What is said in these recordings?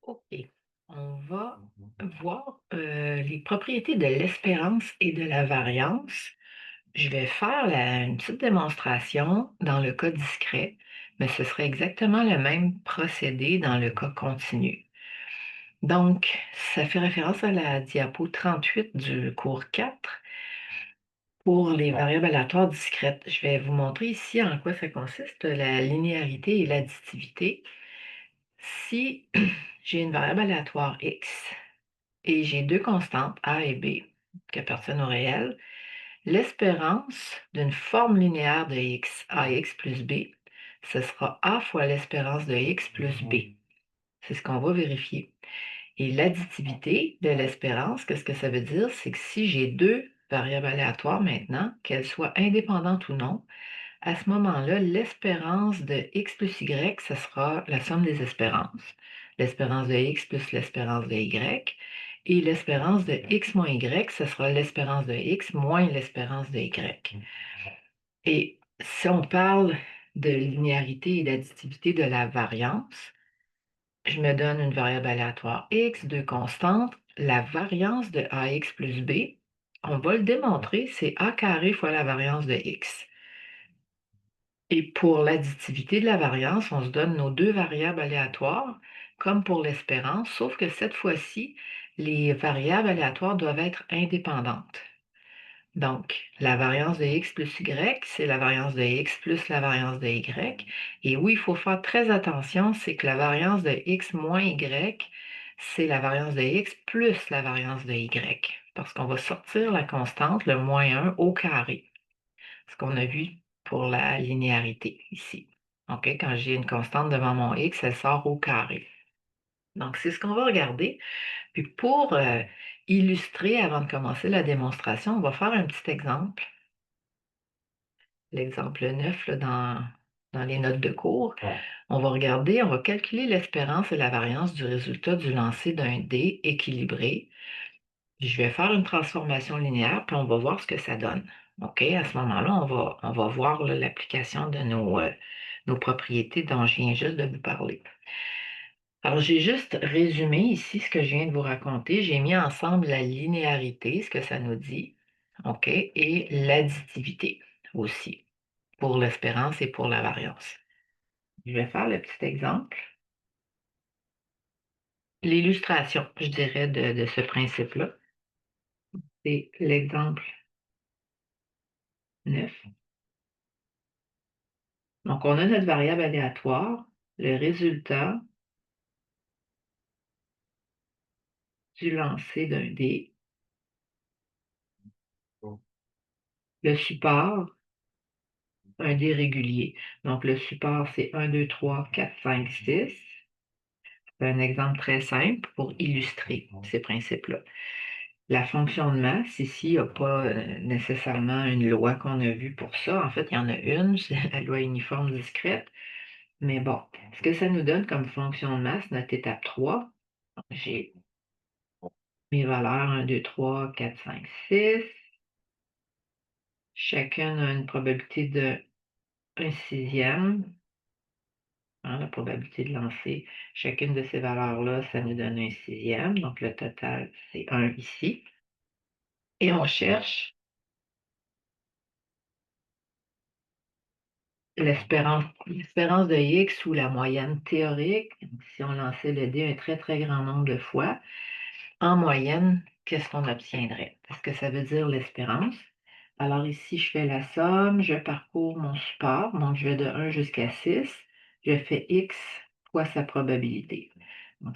OK. On va voir, les propriétés de l'espérance et de la variance. Je vais faire une petite démonstration dans le cas discret, mais ce serait exactement le même procédé dans le cas continu. Donc, ça fait référence à la diapo 38 du cours 4 pour les variables aléatoires discrètes. Je vais vous montrer ici en quoi ça consiste, la linéarité et l'additivité. Si j'ai une variable aléatoire x et j'ai deux constantes A et B qui appartiennent au réel, l'espérance d'une forme linéaire de x, ax plus b, ce sera a fois l'espérance de x plus b. C'est ce qu'on va vérifier. Et l'additivité de l'espérance, qu'est-ce que ça veut dire? C'est que si j'ai deux variables aléatoires maintenant, qu'elles soient indépendantes ou non, à ce moment-là, l'espérance de x plus y, ce sera la somme des espérances. L'espérance de x plus l'espérance de y. Et l'espérance de x moins y, ce sera l'espérance de x moins l'espérance de y. Et si on parle de linéarité et d'additivité de la variance, je me donne une variable aléatoire x, deux constantes. La variance de ax plus b, on va le démontrer, c'est a carré fois la variance de x. Et pour l'additivité de la variance, on se donne nos deux variables aléatoires, comme pour l'espérance, sauf que cette fois-ci, les variables aléatoires doivent être indépendantes. Donc, la variance de x plus y, c'est la variance de x plus la variance de y. Et oui, il faut faire très attention, c'est que la variance de x moins y, c'est la variance de x plus la variance de y. Parce qu'on va sortir la constante, le moins 1, au carré. Ce qu'on a vu pour la linéarité ici. OK? Quand j'ai une constante devant mon x, elle sort au carré. Donc, c'est ce qu'on va regarder. Puis pour illustrer, avant de commencer la démonstration, on va faire un petit exemple. L'exemple 9 là, dans les notes de cours. On va regarder, on va calculer l'espérance et la variance du résultat du lancer d'un dé équilibré. Je vais faire une transformation linéaire, puis on va voir ce que ça donne. OK? À ce moment-là, on va voir là, l'application de nos propriétés dont je viens juste de vous parler. Alors, j'ai juste résumé ici ce que je viens de vous raconter. J'ai mis ensemble la linéarité, ce que ça nous dit, OK, et l'additivité aussi, pour l'espérance et pour la variance. Je vais faire le petit exemple. L'illustration, je dirais, de ce principe-là, c'est l'exemple 9. Donc, on a notre variable aléatoire, le résultat du lancer d'un dé, le support, un dé régulier. Donc, le support, c'est 1, 2, 3, 4, 5, 6. C'est un exemple très simple pour illustrer ces principes-là. La fonction de masse, ici, il n'y a pas nécessairement une loi qu'on a vue pour ça. En fait, il y en a une, c'est la loi uniforme discrète. Mais bon, ce que ça nous donne comme fonction de masse, notre étape 3, j'ai mes valeurs 1, 2, 3, 4, 5, 6. Chacune a une probabilité de 1 sixième. Hein, la probabilité de lancer chacune de ces valeurs-là, ça nous donne 1 sixième. Donc, le total, c'est 1 ici. Et on cherche l'espérance de x ou la moyenne théorique. Si on lançait le dé un très, très grand nombre de fois, en moyenne, qu'est-ce qu'on obtiendrait? Est-ce que ça veut dire l'espérance? Alors ici, je fais la somme, je parcours mon support, donc je vais de 1 jusqu'à 6, je fais x fois sa probabilité. Donc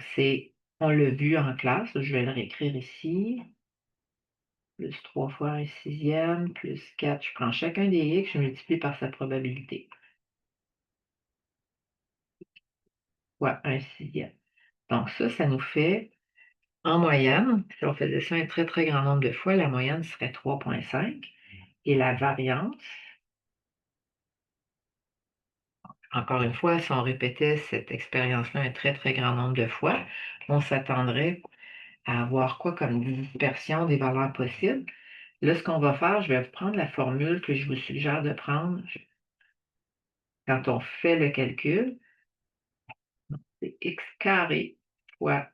on l'a vu en classe, je vais le réécrire ici, plus 3 fois 1 sixième, plus 4, je prends chacun des x, je multiplie par sa probabilité, fois 1 sixième. Donc ça nous fait, en moyenne, si on faisait ça un très, très grand nombre de fois, la moyenne serait 3,5. Et la variance, encore une fois, si on répétait cette expérience-là un très, très grand nombre de fois, on s'attendrait à avoir quoi comme dispersion des valeurs possibles. Là, ce qu'on va faire, je vais prendre la formule que je vous suggère de prendre quand on fait le calcul. C'est x carré fois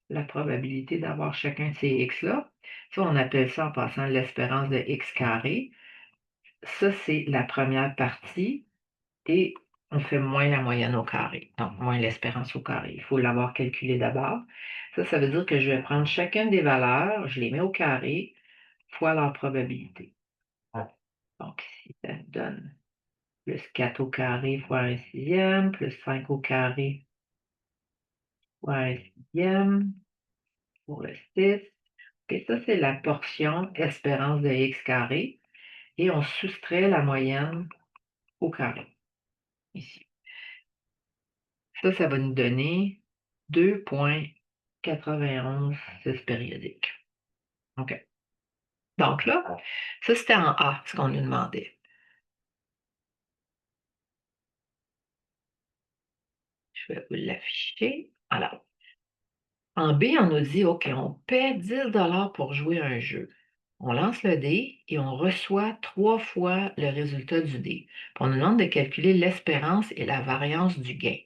la probabilité d'avoir chacun de ces x-là. Ça, on appelle ça en passant l'espérance de x carré. Ça, c'est la première partie et on fait moins la moyenne au carré, donc moins l'espérance au carré. Il faut l'avoir calculé d'abord. Ça veut dire que je vais prendre chacune des valeurs, je les mets au carré, fois leur probabilité. Donc ici, ça me donne plus 4 au carré fois un sixième, plus 5 au carré fois un sixième, pour le 6. Et ça, c'est la portion espérance de x carré. Et on soustrait la moyenne au carré, ici. Ça va nous donner 2,91 périodiques. OK. Donc là, ça, c'était en A, ce qu'on nous demandait. Je vais vous l'afficher. Alors, en B, on nous dit, OK, on paie 10 pour jouer un jeu. On lance le dé et on reçoit 3 fois le résultat du dé. Puis on nous demande de calculer l'espérance et la variance du gain.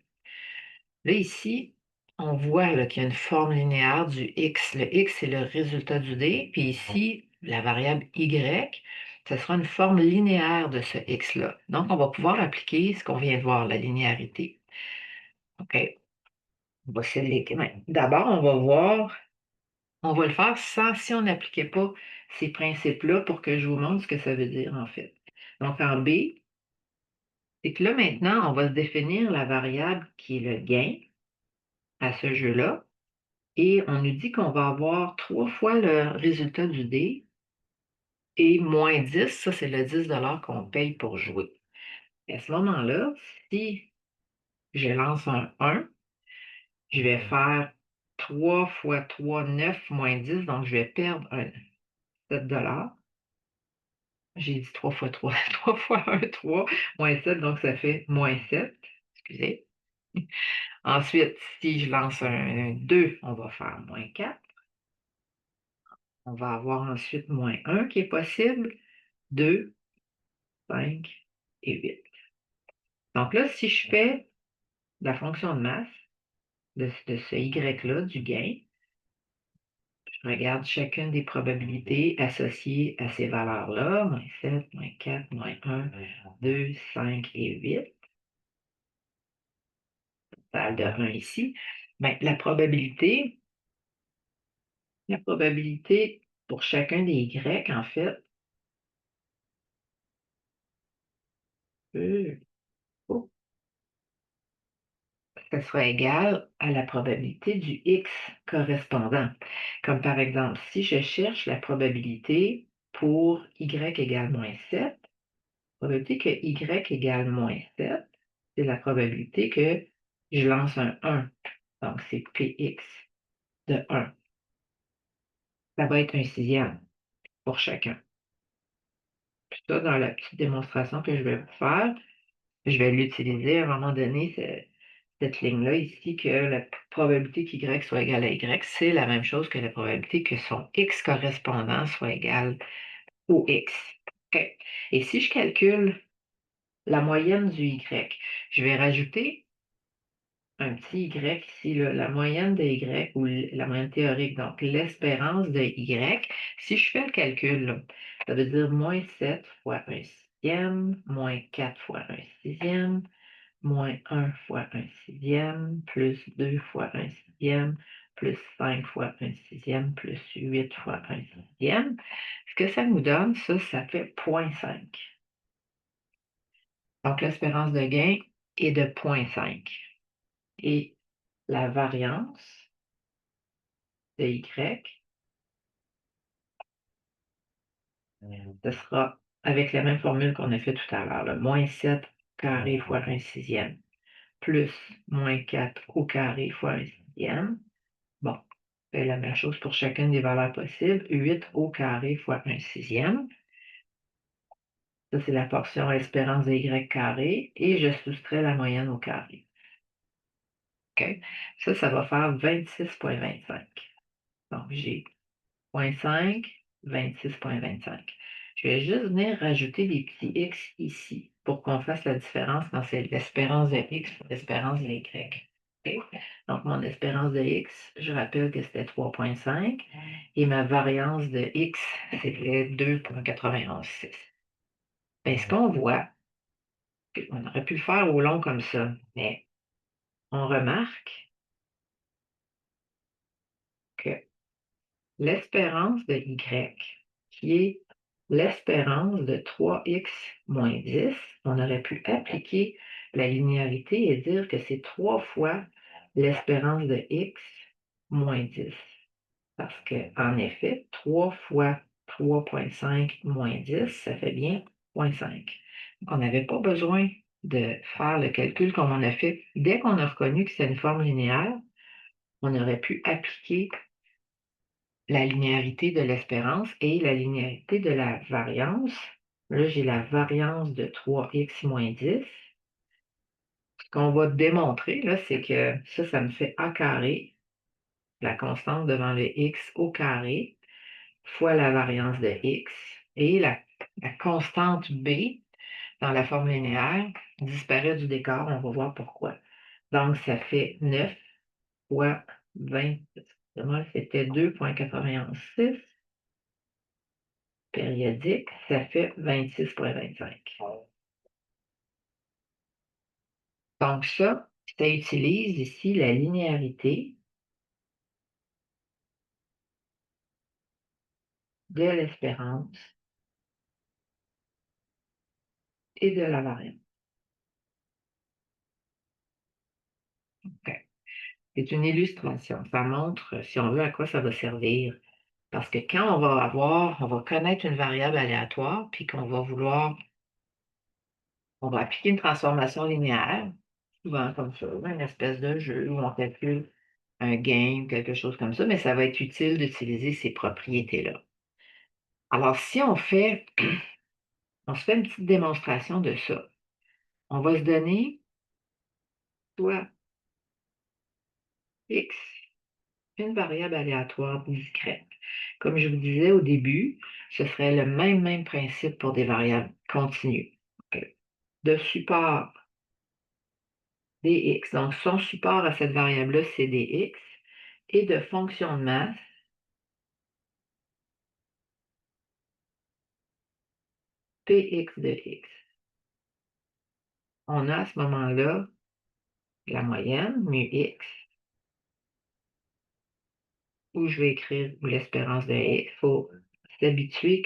Là, ici, on voit là, qu'il y a une forme linéaire du x. Le x, c'est le résultat du dé. Puis ici, la variable y, ce sera une forme linéaire de ce x-là. Donc, on va pouvoir appliquer ce qu'on vient de voir, la linéarité. OK. On va d'abord, on va voir, on va le faire sans si on n'appliquait pas ces principes-là pour que je vous montre ce que ça veut dire, en fait. Donc, en B, c'est que là, maintenant, on va se définir la variable qui est le gain à ce jeu-là. Et on nous dit qu'on va avoir 3 fois le résultat du dé et moins 10, ça c'est le 10 qu'on paye pour jouer. Et à ce moment-là, si je lance un 1, je vais faire 3 fois 3, 9 moins 10, donc je vais perdre un 7 J'ai dit 3 fois 3, 3 fois 1, 3, moins 7, donc ça fait moins 7. Excusez. Ensuite, si je lance un 2, on va faire moins 4. On va avoir ensuite moins 1 qui est possible, 2, 5 et 8. Donc là, si je fais la fonction de masse de ce y-là, du gain, je regarde chacune des probabilités associées à ces valeurs-là, moins 7, moins 4, moins 1, 2, 5 et 8. Total de 1 ici. Bien, la probabilité pour chacun des y, en fait, oh, ça sera égal à la probabilité du x correspondant. Comme par exemple, si je cherche la probabilité pour y égale moins 7, la probabilité que y égale moins 7, c'est la probabilité que je lance un 1. Donc, c'est px de 1. Ça va être un sixième pour chacun. Puis ça, dans la petite démonstration que je vais vous faire, je vais l'utiliser à un moment donné, cette ligne-là ici, que la probabilité qu'y soit égal à y, c'est la même chose que la probabilité que son x correspondant soit égal au x. OK. Et si je calcule la moyenne du y, je vais rajouter un petit y ici, là, la moyenne de y ou la moyenne théorique, donc l'espérance de y. Si je fais le calcul, là, ça veut dire moins 7 fois un sixième, moins 4 fois un sixième, moins 1 fois un sixième, plus 2 fois un sixième, plus 5 fois un sixième, plus 8 fois un sixième. Ce que ça nous donne, ça fait 0,5. Donc, l'espérance de gain est de 0,5. Et la variance de y, ce sera avec la même formule qu'on a fait tout à l'heure, moins 7 carré fois un sixième, plus moins 4 au carré fois un sixième. Bon, c'est la même chose pour chacune des valeurs possibles. 8 au carré fois un sixième. Ça, c'est la portion espérance de y carré. Et je soustrais la moyenne au carré. OK? Ça va faire 26,25. Donc, j'ai 0,5, 26,25. Je vais juste venir rajouter des petits x ici pour qu'on fasse la différence dans l'espérance de x et l'espérance de y. OK? Donc, mon espérance de X, je rappelle que c'était 3,5 et ma variance de X, c'était 2,91,6. Bien, ce qu'on voit, on aurait pu le faire au long comme ça, mais on remarque que l'espérance de Y, qui est l'espérance de 3x moins 10, on aurait pu appliquer la linéarité et dire que c'est 3 fois l'espérance de x moins 10. Parce qu'en effet, 3 fois 3,5 moins 10, ça fait bien 0,5. Donc, on n'avait pas besoin de faire le calcul comme on a fait. Dès qu'on a reconnu que c'est une forme linéaire, on aurait pu appliquer la linéarité de l'espérance et la linéarité de la variance. Là, j'ai la variance de 3x moins 10. Ce qu'on va démontrer, là, c'est que ça me fait a carré, la constante devant le x au carré, fois la variance de x, et la constante b dans la forme linéaire disparaît du décor. On va voir pourquoi. Donc, ça fait 9 fois 20. C'était 2,916 périodique, ça fait 26,25. Donc ça utilise ici la linéarité de l'espérance et de la variance. OK. C'est une illustration. Ça montre, si on veut, à quoi ça va servir. Parce que quand on va connaître une variable aléatoire, puis qu'on va vouloir, on va appliquer une transformation linéaire, souvent comme ça, une espèce de jeu où on calcule un gain, quelque chose comme ça, mais ça va être utile d'utiliser ces propriétés-là. Alors, si on se fait une petite démonstration de ça. On va se donner soit x, une variable aléatoire discrète. Comme je vous disais au début, ce serait le même principe pour des variables continues. OK. De support dx, donc son support à cette variable-là, c'est dx, et de fonction de masse, px de x. On a à ce moment-là la moyenne, mu x, où je vais écrire l'espérance de x. Il faut s'habituer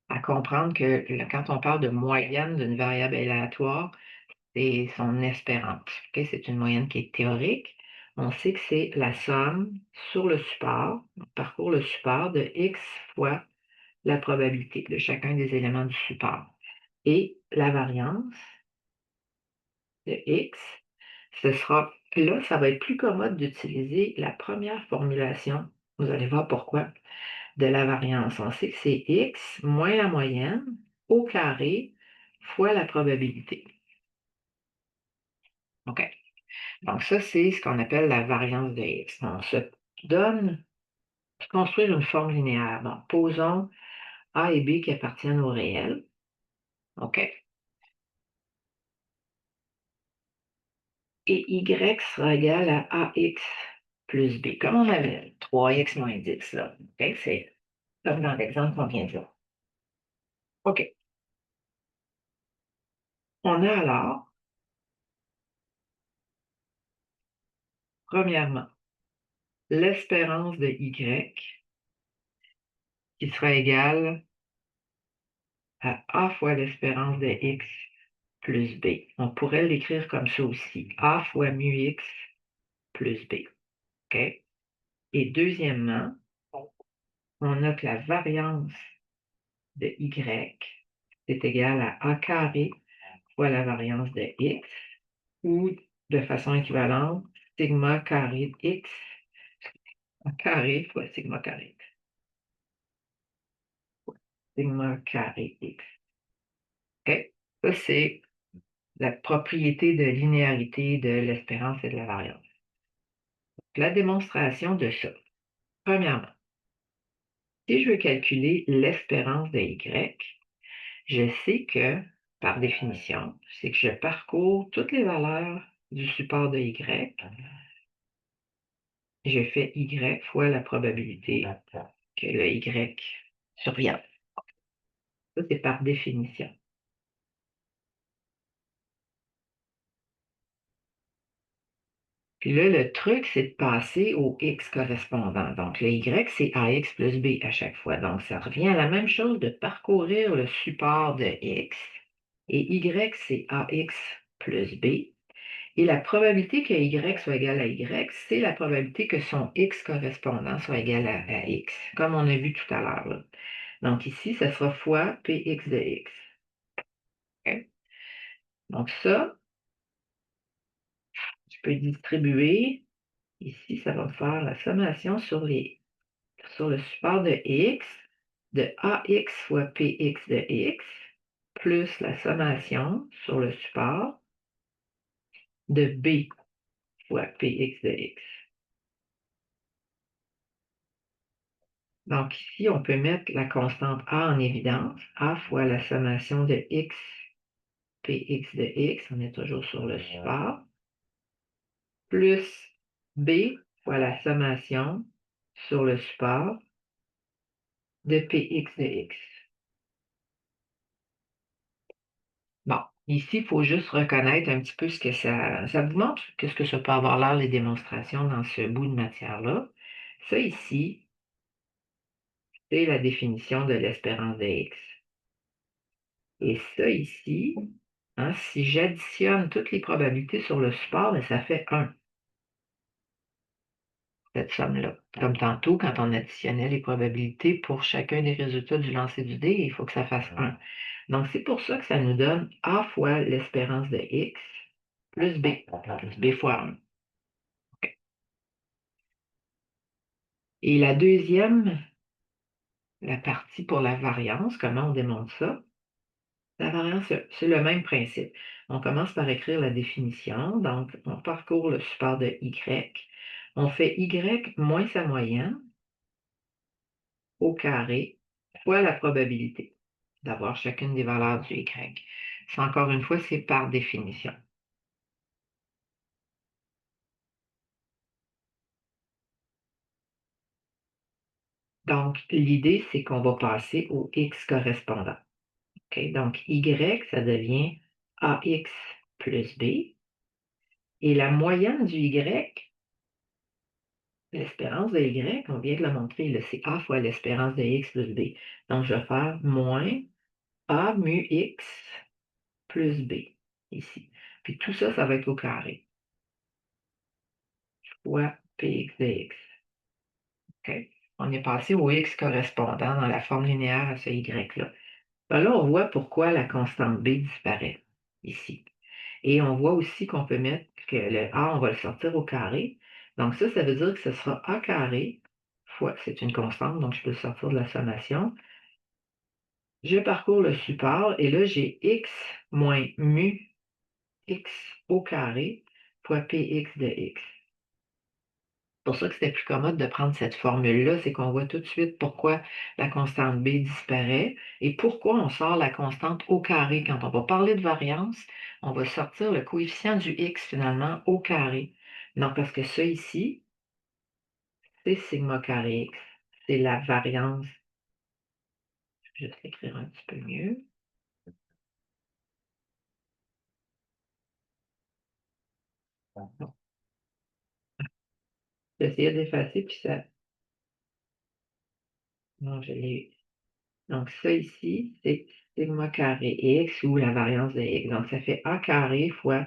à comprendre que quand on parle de moyenne d'une variable aléatoire, c'est son espérance. OK? C'est une moyenne qui est théorique. On sait que c'est la somme sur le support, on parcourt le support de x fois la probabilité de chacun des éléments du support. Et la variance de x, ce sera, là, ça va être plus commode d'utiliser la première formulation. Vous allez voir pourquoi. De la variance. On sait que c'est x moins la moyenne au carré fois la probabilité. OK. Donc ça, c'est ce qu'on appelle la variance de x. On se donne construire une forme linéaire. Donc, posons A et B qui appartiennent au réel. OK. Et y sera égal à ax plus b, comme on avait 3x moins 10, là. OK? C'est comme dans l'exemple qu'on vient de voir. OK. On a alors, premièrement, l'espérance de y qui sera égale à A fois l'espérance de x plus b. On pourrait l'écrire comme ça aussi. A fois mu x plus b. OK? Et deuxièmement, on a que la variance de y est égale à A carré fois la variance de x, ou de façon équivalente, sigma carré de x carré fois sigma carré. Sigma carré x. OK? Ça, c'est la propriété de linéarité de l'espérance et de la variance. La démonstration de ça. Premièrement, si je veux calculer l'espérance de y, je sais que, par définition, c'est que je parcours toutes les valeurs du support de y, je fais y fois la probabilité que le y survienne. Ça, c'est par définition. Puis là, le truc, c'est de passer au x correspondant. Donc, le y, c'est ax plus b à chaque fois. Donc, ça revient à la même chose de parcourir le support de x. Et y, c'est ax plus b. Et la probabilité que y soit égal à y, c'est la probabilité que son x correspondant soit égal à x, comme on a vu tout à l'heure, là. Donc ici, ça sera fois px de x. OK? Donc ça, je peux distribuer. Ici, ça va me faire la sommation sur le support de x, de ax fois px de x, plus la sommation sur le support de b fois px de x. Donc ici, on peut mettre la constante a en évidence, a fois la sommation de x, px de x, on est toujours sur le support, plus b fois la sommation sur le support de px de x. Bon, ici, il faut juste reconnaître un petit peu ce que ça vous montre, qu'est-ce que ça peut avoir l'air les démonstrations dans ce bout de matière-là. Ça ici, c'est la définition de l'espérance de x. Et ça ici, hein, si j'additionne toutes les probabilités sur le support, ben, ça fait 1, cette somme-là. Comme tantôt, quand on additionnait les probabilités pour chacun des résultats du lancer du dé, il faut que ça fasse 1. Donc, c'est pour ça que ça nous donne A fois l'espérance de x plus b fois 1. Et la deuxième, la partie pour la variance, comment on démontre ça? La variance, c'est le même principe. On commence par écrire la définition. Donc, on parcourt le support de y. On fait y moins sa moyenne au carré fois la probabilité d'avoir chacune des valeurs du y. Ça, encore une fois, c'est par définition. Donc, l'idée, c'est qu'on va passer au x correspondant. OK? Donc, y, ça devient ax plus b. Et la moyenne du y, l'espérance de y, on vient de la montrer, c'est a fois l'espérance de x plus b. Donc, je vais faire moins a mu x plus b, ici. Puis tout ça, ça va être au carré, fois px de x. OK? On est passé au x correspondant dans la forme linéaire à ce y-là. Ben là, on voit pourquoi la constante b disparaît, ici. Et on voit aussi qu'on peut mettre que le a, on va le sortir au carré. Donc ça veut dire que ce sera a carré fois, c'est une constante, donc je peux le sortir de la sommation. Je parcours le support et là, j'ai x moins mu x au carré fois px de x. C'est pour ça que c'était plus commode de prendre cette formule-là, c'est qu'on voit tout de suite pourquoi la constante b disparaît et pourquoi on sort la constante au carré. Quand on va parler de variance, on va sortir le coefficient du x finalement au carré. Non, parce que ça ici, c'est sigma carré x. C'est la variance. Je vais l'écrire un petit peu mieux. Bon, j'essayais d'effacer, puis ça. Non, je l'ai. Donc, ça ici, c'est sigma carré x ou la variance de x. Donc, ça fait a carré fois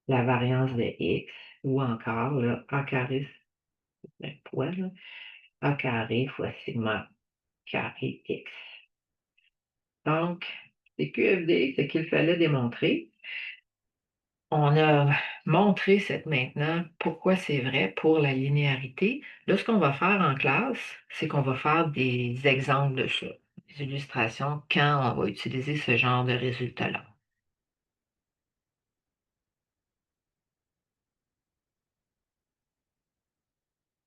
la variance de x, ou encore là, a carré, c'est un poids, là, a carré fois sigma carré x. Donc, c'est QFD, ce qu'il fallait démontrer. On a montré maintenant pourquoi c'est vrai pour la linéarité. Là, ce qu'on va faire en classe, c'est qu'on va faire des exemples de ça, des illustrations quand on va utiliser ce genre de résultats-là.